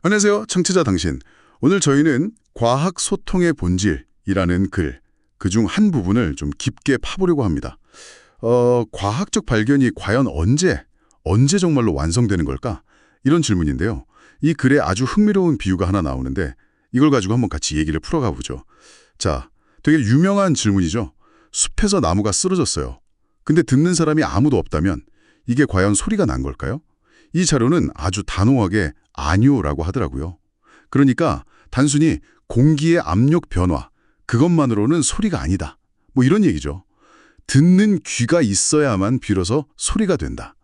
안녕하세요. 청취자 당신. 오늘 저희는 과학 소통의 본질이라는 글, 그중 한 부분을 좀 깊게 파보려고 합니다. 과학적 발견이 과연 언제 정말로 완성되는 걸까? 이런 질문인데요. 이 글에 아주 흥미로운 비유가 하나 나오는데 이걸 가지고 한번 같이 얘기를 풀어가 보죠. 자, 되게 유명한 질문이죠. 숲에서 나무가 쓰러졌어요. 근데 듣는 사람이 아무도 없다면 이게 과연 소리가 난 걸까요? 이 자료는 아주 단호하게 아니오라고 하더라고요. 그러니까 단순히 공기의 압력 변화, 그것만으로는 소리가 아니다. 뭐 이런 얘기죠. 듣는 귀가 있어야만 비로소 소리가 된다.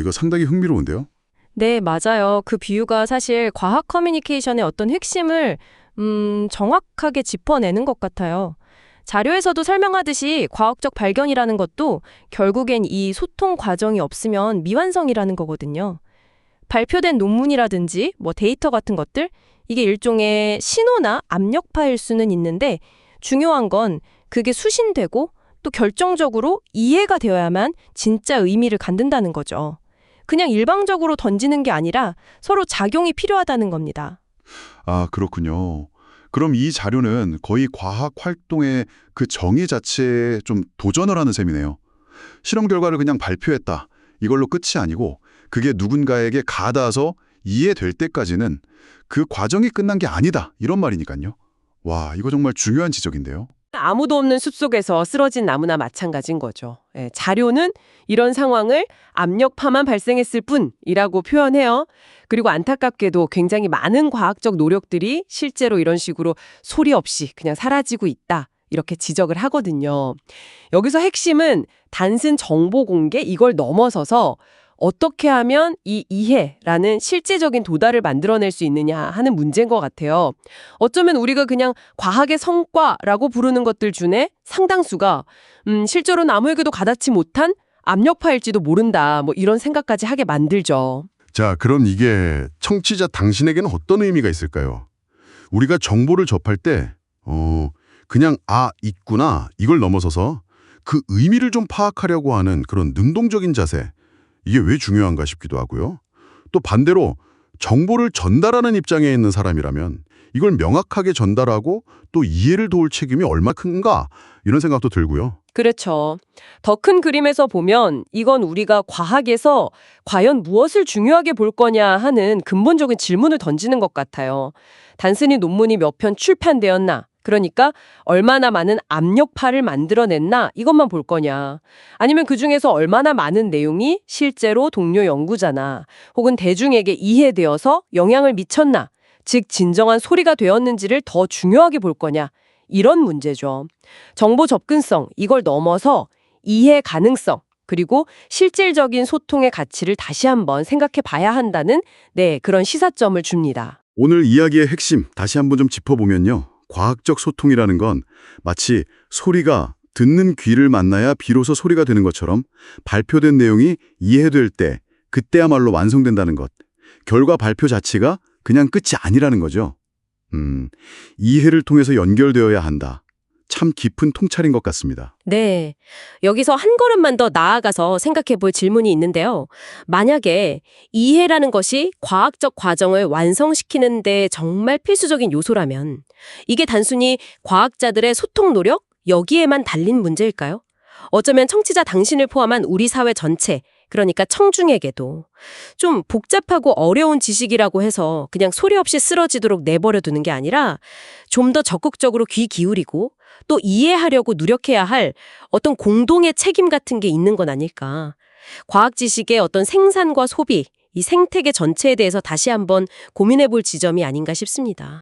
이거 상당히 흥미로운데요? 네, 맞아요. 그 비유가 사실 과학 커뮤니케이션의 어떤 핵심을 정확하게 짚어내는 것 같아요. 자료에서도 설명하듯이 과학적 발견이라는 것도 결국엔 이 소통 과정이 없으면 미완성이라는 거거든요. 발표된 논문이라든지 뭐 데이터 같은 것들, 이게 일종의 신호나 압력파일 수는 있는데 중요한 건 그게 수신되고 또 결정적으로 이해가 되어야만 진짜 의미를 갖는다는 거죠. 그냥 일방적으로 던지는 게 아니라 서로 작용이 필요하다는 겁니다. 아, 그렇군요. 그럼 이 자료는 거의 과학 활동의 그 정의 자체에 좀 도전을 하는 셈이네요. 실험 결과를 그냥 발표했다. 이걸로 끝이 아니고 그게 누군가에게 가닿아서 이해될 때까지는 그 과정이 끝난 게 아니다. 이런 말이니까요. 와, 이거 정말 중요한 지적인데요. 아무도 없는 숲속에서 쓰러진 나무나 마찬가지인 거죠. 자료는 이런 상황을 압력파만 발생했을 뿐이라고 표현해요. 그리고 안타깝게도 굉장히 많은 과학적 노력들이 실제로 이런 식으로 소리 없이 그냥 사라지고 있다. 이렇게 지적을 하거든요. 여기서 핵심은 단순 정보 공개 이걸 넘어서서 어떻게 하면 이 이해라는 실제적인 도달을 만들어낼 수 있느냐 하는 문제인 것 같아요. 어쩌면 우리가 그냥 과학의 성과라고 부르는 것들 중에 상당수가 실제로 아무에게도 가닿지 못한 압력파일지도 모른다. 뭐 이런 생각까지 하게 만들죠. 자, 그럼 이게 청취자 당신에게는 어떤 의미가 있을까요? 우리가 정보를 접할 때 그냥 있구나 이걸 넘어서서 그 의미를 좀 파악하려고 하는 그런 능동적인 자세, 이게 왜 중요한가 싶기도 하고요. 또 반대로 정보를 전달하는 입장에 있는 사람이라면 이걸 명확하게 전달하고 또 이해를 도울 책임이 얼마 큰가 이런 생각도 들고요. 그렇죠. 더 큰 그림에서 보면 이건 우리가 과학에서 과연 무엇을 중요하게 볼 거냐 하는 근본적인 질문을 던지는 것 같아요. 단순히 논문이 몇 편 출판되었나, 그러니까 얼마나 많은 압력파를 만들어냈나 이것만 볼 거냐. 아니면 그중에서 얼마나 많은 내용이 실제로 동료 연구자나 혹은 대중에게 이해되어서 영향을 미쳤나, 즉 진정한 소리가 되었는지를 더 중요하게 볼 거냐. 이런 문제죠. 정보 접근성, 이걸 넘어서 이해 가능성, 그리고 실질적인 소통의 가치를 다시 한번 생각해 봐야 한다는 그런 시사점을 줍니다. 오늘 이야기의 핵심 다시 한번 좀 짚어보면요. 과학적 소통이라는 건 마치 소리가 듣는 귀를 만나야 비로소 소리가 되는 것처럼 발표된 내용이 이해될 때 그때야말로 완성된다는 것. 결과 발표 자체가 그냥 끝이 아니라는 거죠. 이해를 통해서 연결되어야 한다. 참 깊은 통찰인 것 같습니다. 네. 여기서 한 걸음만 더 나아가서 생각해 볼 질문이 있는데요. 만약에 이해라는 것이 과학적 과정을 완성시키는 데 정말 필수적인 요소라면 이게 단순히 과학자들의 소통 노력? 여기에만 달린 문제일까요? 어쩌면 청취자 당신을 포함한 우리 사회 전체, 그러니까 청중에게도 좀 복잡하고 어려운 지식이라고 해서 그냥 소리 없이 쓰러지도록 내버려 두는 게 아니라 좀 더 적극적으로 귀 기울이고 또 이해하려고 노력해야 할 어떤 공동의 책임 같은 게 있는 건 아닐까. 과학 지식의 어떤 생산과 소비, 이 생태계 전체에 대해서 다시 한번 고민해 볼 지점이 아닌가 싶습니다.